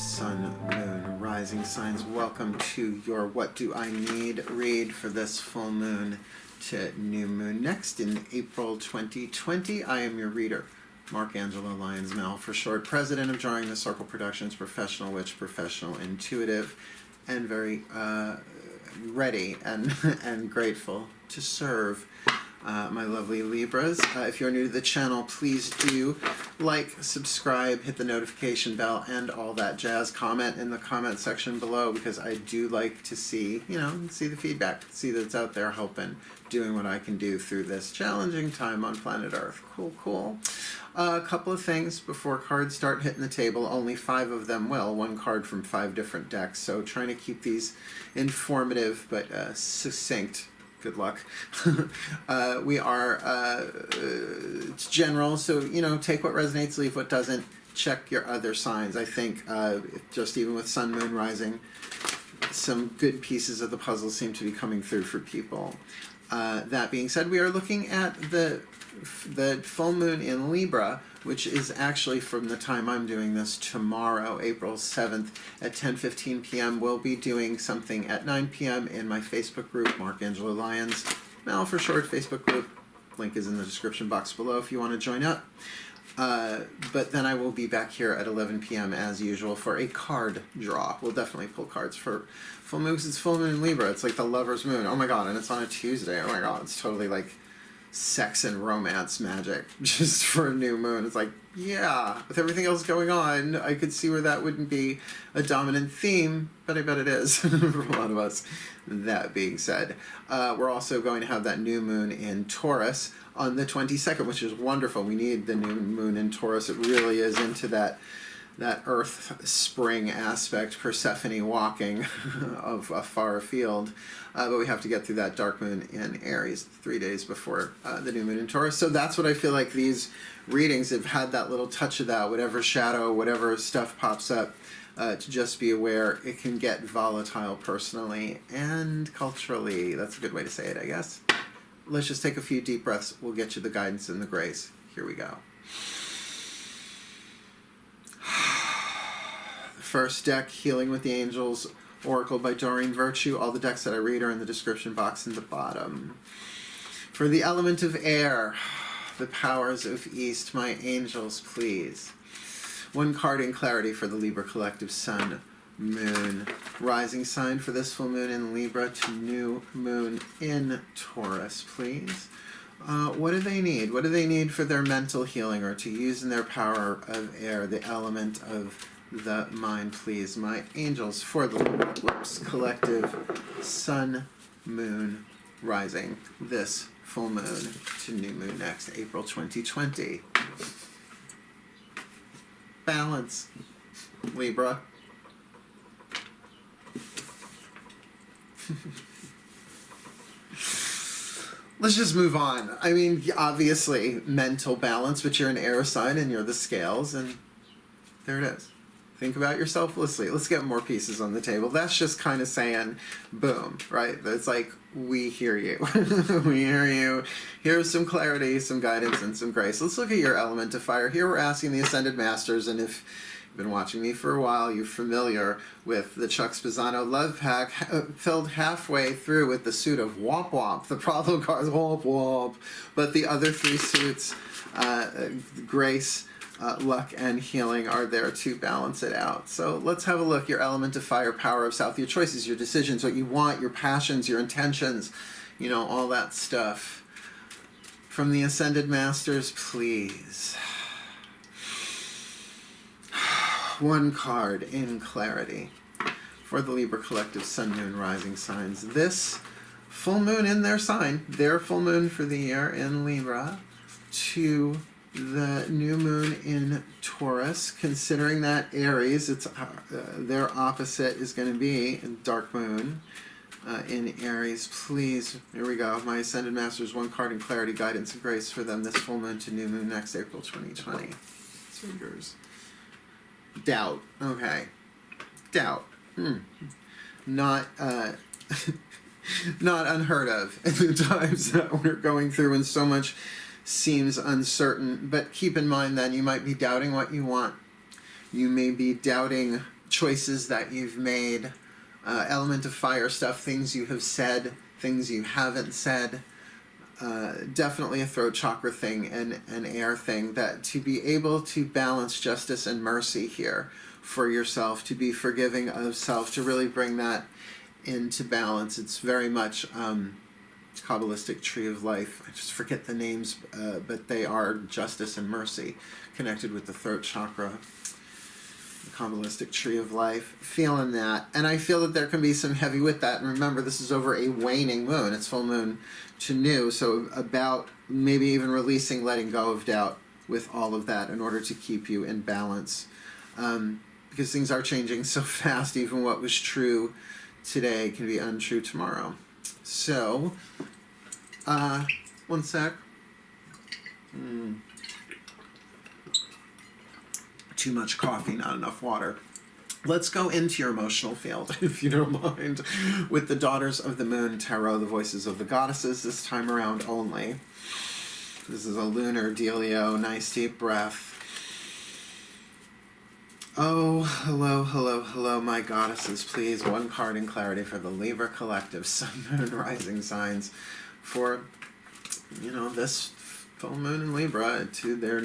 Sun, Moon, Rising signs. Welcome to your What Do I Need read for this full moon to new moon next in April 2020. I am your reader, Mark Angelo Lyons Mel for short, president of Drawing the Circle Productions, professional witch, professional intuitive, and very ready and grateful to serve my lovely Libras. If you're new to the channel, please do like, subscribe, hit the notification bell, and all that jazz. Comment in the comment section below, because I do like to see, see the feedback, see that it's out there helping, doing what I can do through this challenging time on planet Earth. Cool. A couple of things before cards start hitting the table. Only 5 of them will. 1 card from 5 different decks. So trying to keep these informative but succinct. Good luck. We are, it's general, so, take what resonates, leave what doesn't. Check your other signs. I think just even with Sun, Moon, Rising, some good pieces of the puzzle seem to be coming through for people. That being said, we are looking at the full moon in Libra, which is actually from the time I'm doing this tomorrow, April 7th at 10:15 p.m. We'll be doing something at 9 p.m. in my Facebook group, Mark Angelo Lyons Mel for short, Facebook group. Link is in the description box below if you want to join up. But then I will be back here at 11 p.m. as usual for a card draw. We'll definitely pull cards for full moon, because it's full moon in Libra. It's like the lover's moon. Oh my god, and it's on a Tuesday. Oh my god, it's totally like sex and romance magic just for a new moon. It's like, yeah, with everything else going on, I could see where that wouldn't be a dominant theme, but I bet it is for a lot of us. That being said, we're also going to have that new moon in Taurus on the 22nd, which is wonderful. We need the new moon in Taurus. It really is into that earth spring aspect, Persephone walking of a far afield. But we have to get through that dark moon in Aries 3 days before the new moon in Taurus. So that's what I feel like these readings have had, that little touch of that, whatever shadow, whatever stuff pops up, to just be aware it can get volatile personally and culturally. That's a good way to say it, I guess. Let's just take a few deep breaths. We'll get you the guidance and the grace. Here we go. First deck, Healing with the Angels, Oracle by Doreen Virtue. All the decks that I read are in the description box in the bottom. For the element of air, the powers of East, my angels, please. 1 card in clarity for the Libra collective, Sun, Moon, Rising sign for this full moon in Libra to new moon in Taurus, please. What do they need? What do they need for their mental healing, or to use in their power of air, the element of the mind, please? My angels for the Libra collective, Sun, Moon, Rising, this full moon to new moon next, April 2020. Balance, Libra. Let's just move on. I mean, obviously, mental balance, but you're an air sign and you're the scales, and there it is. Think about your selflessly. Let's get more pieces on the table. That's just kind of saying, boom, right? It's like, we hear you. We hear you. Here's some clarity, some guidance, and some grace. Let's look at your element of fire. Here we're asking the Ascended Masters, and if you've been watching me for a while, you're familiar with the Chuck Spezzano love pack, filled halfway through with the suit of Womp Womp. The problem cards, Womp Womp. But the other 3 suits, grace, luck, and healing, are there to balance it out. So let's have a look. Your element of fire, power of South, your choices, your decisions, what you want, your passions, your intentions, all that stuff. From the Ascended Masters, please. 1 card in clarity for the Libra collective, Sun, Moon, Rising signs. This full moon in their sign, their full moon for the year in Libra, to the new moon in Taurus. Considering that Aries, it's their opposite is going to be dark moon in Aries. Please, here we go. My Ascended Masters, 1 card in clarity, guidance, and grace for them this full moon to new moon next April 2020. Fingers. Doubt. Okay. Doubt. Not not unheard of in the times that we're going through, and so much seems uncertain. But keep in mind then, you might be doubting what you want. You may be doubting choices that you've made, element of fire stuff, things you have said, things you haven't said. Definitely a throat chakra thing and an air thing, that to be able to balance justice and mercy here for yourself, to be forgiving of self, to really bring that into balance. It's very much Kabbalistic tree of life. I just forget the names, but they are justice and mercy connected with the throat chakra. The Kabbalistic tree of life, feeling that. And I feel that there can be some heavy with that. And remember, this is over a waning moon. It's full moon to new, so about maybe even releasing, letting go of doubt with all of that in order to keep you in balance. Because things are changing so fast, even what was true today can be untrue tomorrow. So, one sec. Too much coffee, not enough water. Let's go into your emotional field, if you don't mind, with the Daughters of the Moon Tarot, the voices of the goddesses, this time around only. This is a lunar dealio. Nice deep breath. Oh, hello, hello, hello, my goddesses. Please, one card in clarity for the Libra collective, Sun, Moon, Rising signs for, this full moon in Libra to their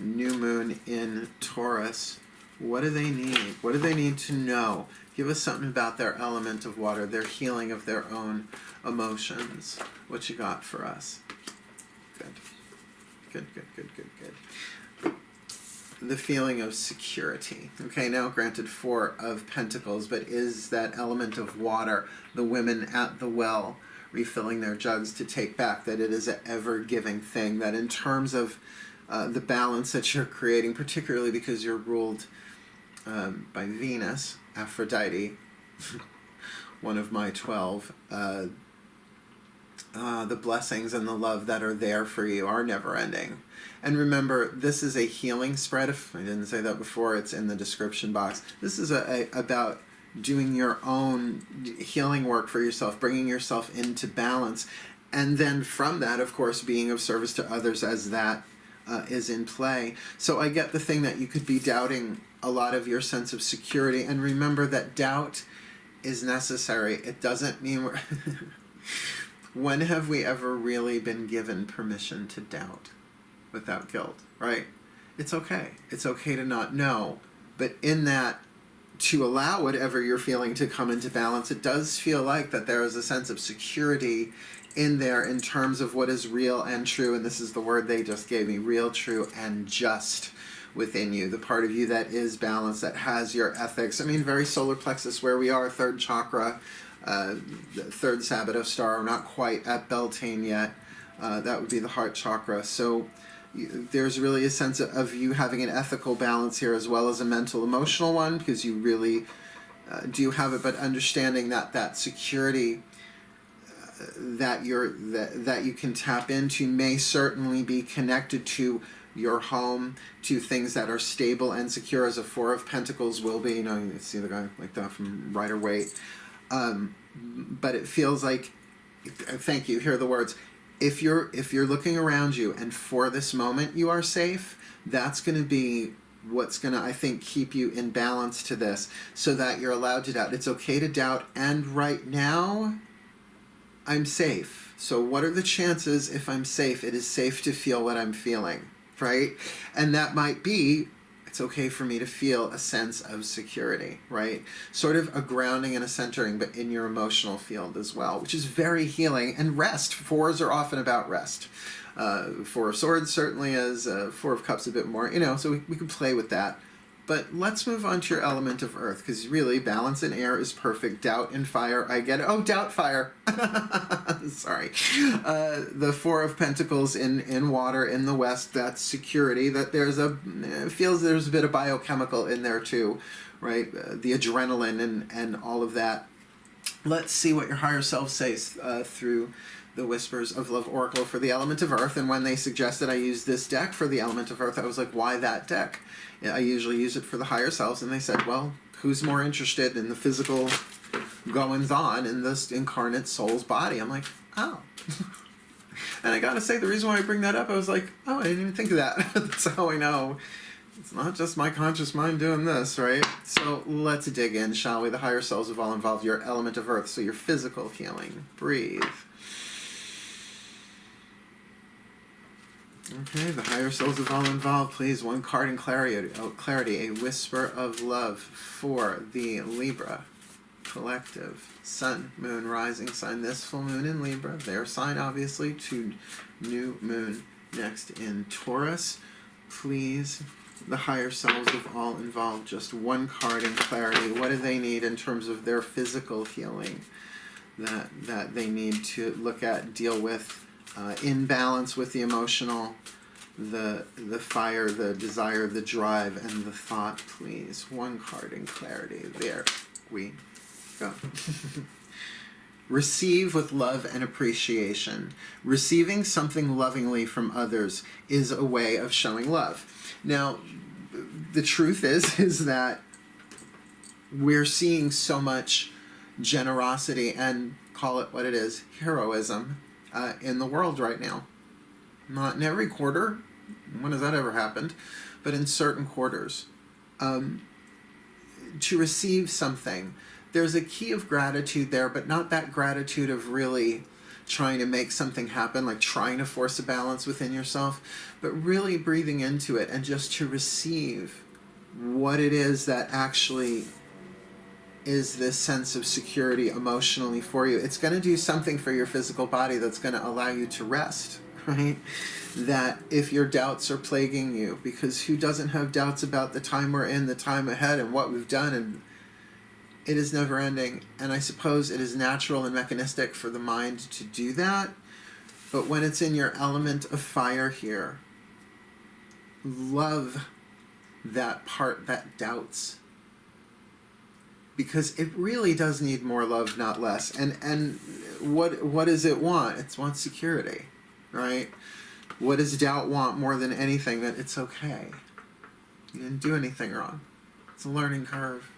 new moon in Taurus. What do they need? What do they need to know? Give us something about their element of water, their healing of their own emotions. What you got for us? Good. Good, good, good, good, good. The feeling of security. Okay, now granted 4 of Pentacles, but is that element of water, the women at the well refilling their jugs to take back, that it is an ever-giving thing, that in terms of the balance that you're creating, particularly because you're ruled by Venus, Aphrodite, one of my 12, the blessings and the love that are there for you are never-ending. And remember, this is a healing spread. If I didn't say that before, it's in the description box. This is about doing your own healing work for yourself, bringing yourself into balance, and then from that, of course, being of service to others as that is in play. So I get the thing that you could be doubting a lot of your sense of security, and remember that doubt is necessary. It doesn't mean we're... When have we ever really been given permission to doubt without guilt, right? It's okay. It's okay to not know. But in that, to allow whatever you're feeling to come into balance, it does feel like that there is a sense of security in there in terms of what is real and true, and this is the word they just gave me, real, true, and just within you, the part of you that is balanced, that has your ethics. I mean, very solar plexus where we are, 3rd chakra, 3rd Sabbatical star. We're not quite at Beltane yet. That would be the heart chakra. So there's really a sense of you having an ethical balance here as well as a mental, emotional one, because you really do have it, but understanding that security that you can tap into may certainly be connected to your home, to things that are stable and secure, as a 4 of Pentacles will be. You see the guy like that from Rider-Waite. But it feels like, thank you, hear the words, if you're looking around you and for this moment you are safe, that's going to be what's going to, I think, keep you in balance to this, so that you're allowed to doubt. It's okay to doubt, and right now I'm safe. So what are the chances if I'm safe? It is safe to feel what I'm feeling, right? And that might be, it's okay for me to feel a sense of security, right? Sort of a grounding and a centering, but in your emotional field as well, which is very healing. And rest. 4s are often about rest. 4 of Swords certainly is, 4 of Cups a bit more, so we can play with that. But let's move on to your element of earth, because really, balance in air is perfect. Doubt in fire, I get it. Oh, doubt fire. Sorry. The 4 of Pentacles in water in the west, that's security. That it feels there's a bit of biochemical in there too, right? The adrenaline and all of that. Let's see what your higher self says through the Whispers of Love Oracle for the element of earth. And when they suggested I use this deck for the element of earth, I was like, why that deck? I usually use it for the higher selves, and they said, well, who's more interested in the physical goings-on in this incarnate soul's body? I'm like, oh. And I gotta say, the reason why I bring that up, I was like, oh, I didn't even think of that. That's how I know It's not just my conscious mind doing this, right? So let's dig in, shall we? The higher selves have all involved your element of earth, so your physical healing. Breathe. Okay, the higher souls have all involved. Please, one card in clarity, a whisper of love for the Libra collective. Sun, moon, rising sign. This full moon in Libra. Their sign, obviously, to new moon next in Taurus. Please, the higher selves have all involved. Just one card in clarity. What do they need in terms of their physical healing that they need to look at, deal with? In balance with the emotional, the fire, the desire, the drive, and the thought, please. One card in clarity. There we go. Receive with love and appreciation. Receiving something lovingly from others is a way of showing love. Now, the truth is that we're seeing so much generosity and, call it what it is, heroism, in the world right now. Not in every quarter. When has that ever happened? But in certain quarters. To receive something, there's a key of gratitude there, but not that gratitude of really trying to make something happen, like trying to force a balance within yourself, but really breathing into it and just to receive what it is that actually is this sense of security emotionally for you. It's going to do something for your physical body that's going to allow you to rest, right? That if your doubts are plaguing you, because who doesn't have doubts about the time we're in, the time ahead, and what we've done, and it is never ending. And I suppose it is natural and mechanistic for the mind to do that, but when it's in your element of fire here, love that part that doubts, because it really does need more love, not less. And what does it want? It wants security, right? What does doubt want more than anything? That it's okay. You didn't do anything wrong. It's a learning curve.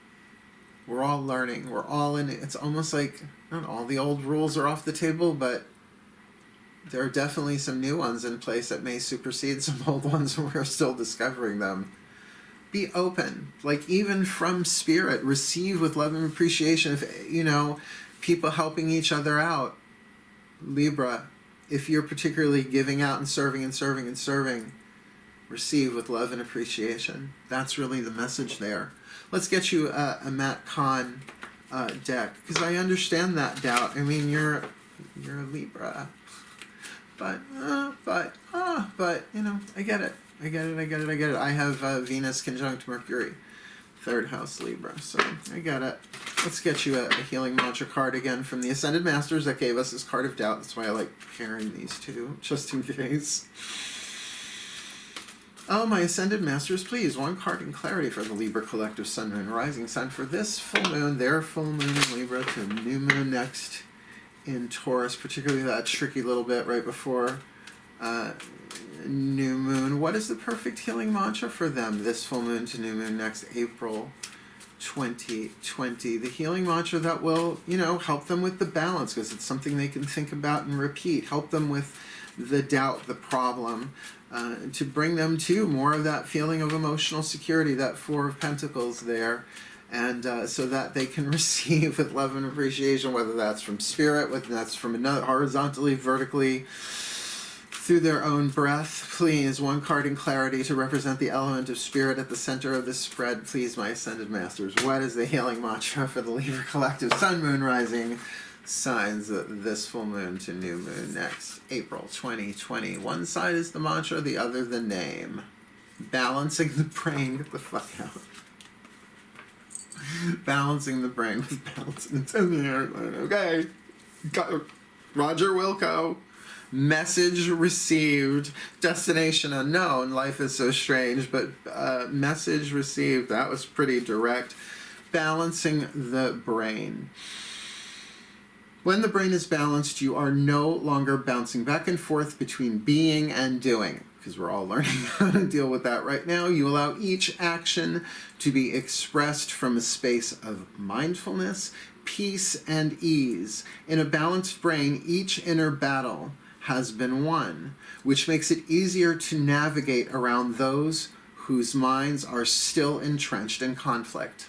We're all learning. We're all in it. It's almost like not all the old rules are off the table, but there are definitely some new ones in place that may supersede some old ones, and we're still discovering them. Be open, like even from spirit, receive with love and appreciation. If, people helping each other out. Libra, if you're particularly giving out and serving and serving and serving, receive with love and appreciation. That's really the message there. Let's get you a Matt Kahn deck, because I understand that doubt. I mean, you're a Libra, but I get it. I get it. I have Venus conjunct Mercury, 3rd house Libra, so I get it. Let's get you a healing mantra card again from the Ascended Masters that gave us this card of doubt. That's why I like carrying these two, just in case. Oh, my Ascended Masters, please, one card in clarity for the Libra collective Sun, Moon, Rising Sun for this full moon, their full moon in Libra to new moon next in Taurus, particularly that tricky little bit right before new moon. What is the perfect healing mantra for them this full moon to new moon next April 2020? The healing mantra that will, help them with the balance, because it's something they can think about and repeat. Help them with the doubt, the problem, to bring them to more of that feeling of emotional security, that 4 of Pentacles there, and so that they can receive with love and appreciation, whether that's from spirit, whether that's from another, horizontally, vertically, through their own breath. Please, one card in clarity to represent the element of spirit at the center of this spread. Please, my Ascended Masters, what is the healing mantra for the Libra collective Sun, Moon, Rising signs this full moon to new moon next April 2020? One side is the mantra, the other the name. Balancing the brain. Get the fuck out. Balancing the brain with balancing the airline. Okay. Roger Wilco. Message received. Destination unknown. Life is so strange, but message received. That was pretty direct. Balancing the brain. When the brain is balanced, you are no longer bouncing back and forth between being and doing, because we're all learning how to deal with that right now. You allow each action to be expressed from a space of mindfulness, peace, and ease. In a balanced brain, each inner battle has been won, which makes it easier to navigate around those whose minds are still entrenched in conflict.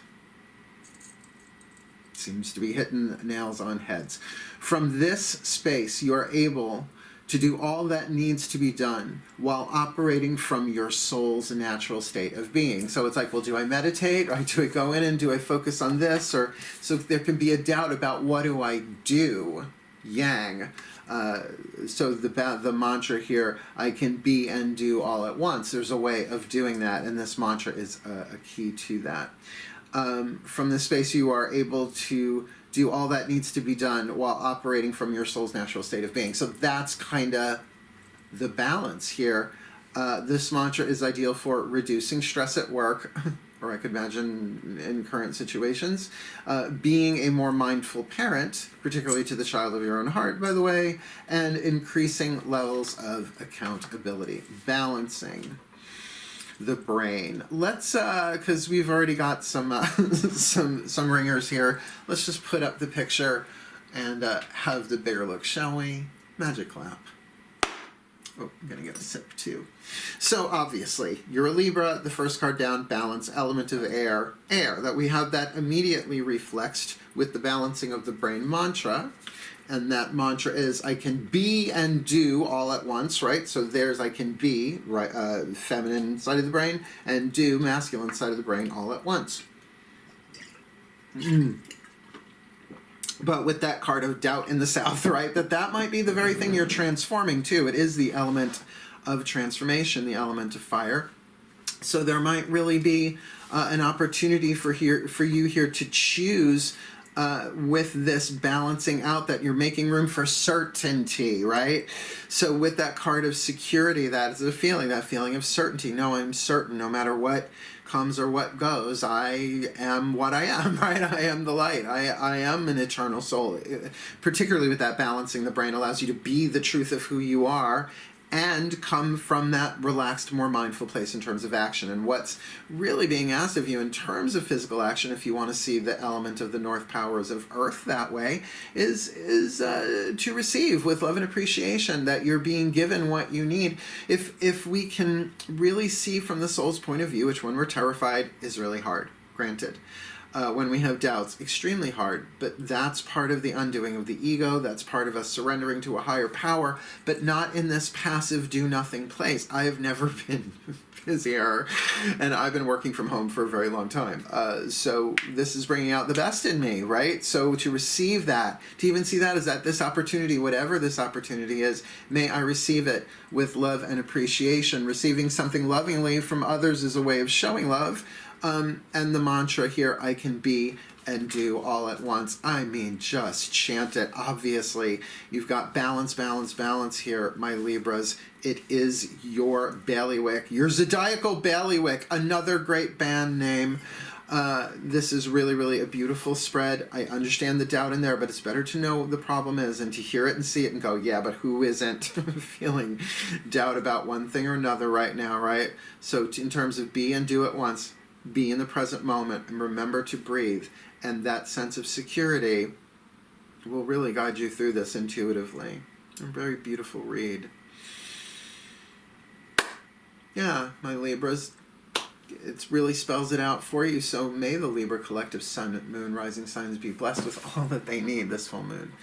Seems to be hitting nails on heads. From this space, you are able to do all that needs to be done while operating from your soul's natural state of being. So it's like, well, do I meditate? Or do I go in and do I focus on this? Or so there can be a doubt about what do I do, yang. So the mantra here, I can be and do all at once. There's a way of doing that, and this mantra is a key to that. From this space, you are able to do all that needs to be done while operating from your soul's natural state of being. So that's kind of the balance here. This mantra is ideal for reducing stress at work, or I could imagine in current situations, being a more mindful parent, particularly to the child of your own heart, by the way, and increasing levels of accountability, balancing the brain. Let's, because we've already got some some ringers here, let's just put up the picture and have the bigger look, shall we? Magic clap. Oh, I'm going to get a sip too. So obviously, you're a Libra, the first card down, balance, element of air, that we have that immediately reflexed with the balancing of the brain mantra. And that mantra is, I can be and do all at once, right? So there's I can be, right, feminine side of the brain, and do, masculine side of the brain, all at once. But with that card of doubt in the south, right, that might be the very thing you're transforming too. It is the element of transformation, the element of fire. So there might really be an opportunity for you here to choose with this balancing out, that you're making room for certainty, right? So with that card of security, that is a feeling, that feeling of certainty. No, I'm certain no matter what comes or what goes, I am what I am, right? I am the light. I am an eternal soul. Particularly with that balancing, the brain allows you to be the truth of who you are and come from that relaxed, more mindful place in terms of action. And what's really being asked of you in terms of physical action, if you want to see the element of the North powers of Earth that way, is to receive with love and appreciation that you're being given what you need. If we can really see from the soul's point of view, which when we're terrified is really hard, granted. When we have doubts, extremely hard, but that's part of the undoing of the ego, that's part of us surrendering to a higher power, but not in this passive do-nothing place. I have never been busier, and I've been working from home for a very long time. So this is bringing out the best in me, right? So to receive that, to even see that as that this opportunity, whatever this opportunity is, may I receive it with love and appreciation. Receiving something lovingly from others is a way of showing love. And the mantra here, I can be and do all at once. I mean, just chant it. Obviously, you've got balance, balance, balance here, my Libras. It is your bailiwick, your zodiacal bailiwick, another great band name. This is really, really a beautiful spread. I understand the doubt in there, but it's better to know what the problem is and to hear it and see it and go, yeah, but who isn't feeling doubt about one thing or another right now, right? So in terms of be and do at once, be in the present moment and remember to breathe, and that sense of security will really guide you through this intuitively. A very beautiful read. Yeah, my Libras, it really spells it out for you. So may the Libra collective sun, moon, rising signs be blessed with all that they need this full moon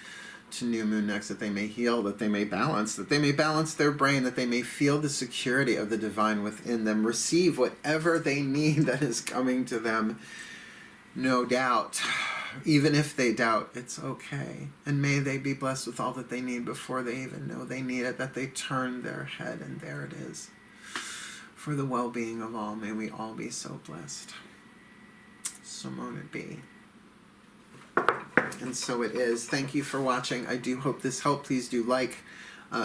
to new moon next, that they may heal, that they may balance their brain, that they may feel the security of the divine within them, receive whatever they need that is coming to them, no doubt. Even if they doubt, it's okay. And may they be blessed with all that they need before they even know they need it, that they turn their head and there it is. For the well-being of all, may we all be so blessed. So mote it be. And so it is. Thank you for watching. I do hope this helped. Please do like,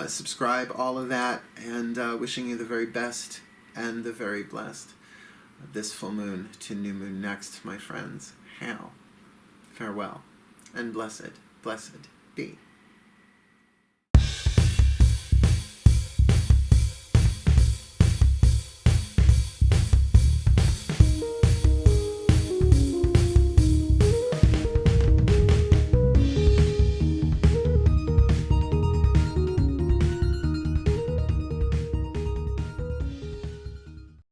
subscribe, all of that. And wishing you the very best and the very blessed. This full moon to new moon next, my friends. Hail, farewell, and blessed, blessed be.